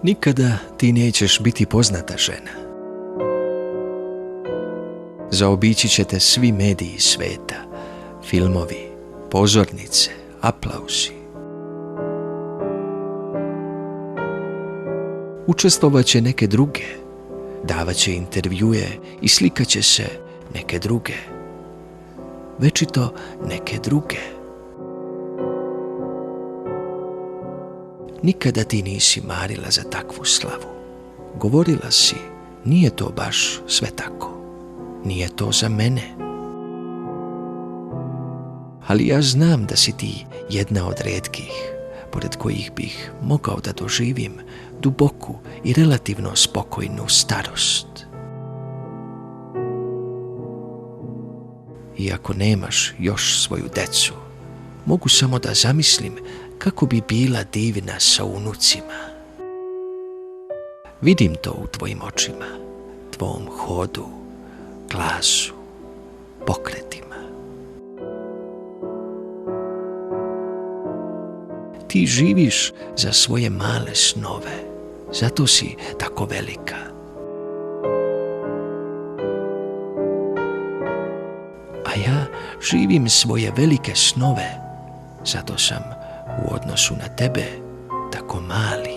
Nikada ti nećeš biti poznata žena. Zaobići će te svi mediji sveta, filmovi, pozornice, aplausi. Učestvovat će neke druge, davat će intervjue i slikat će se neke druge. Večito neke druge. Nikada ti nisi marila za takvu slavu. Govorila si, nije to baš sve tako. Nije to za mene. Ali ja znam da si ti jedna od retkih, pored kojih bih mogao da doživim duboku i relativno spokojnu starost. Iako nemaš još svoju decu, mogu samo da zamislim kako bi bila divna sa unucima. Vidim to u tvojim očima, tvom hodu, glasu, pokretima. Ti živiš za svoje male snove, zato si tako velika. A ja živim svoje velike snove, zato sam u odnosu na tebe tako mali.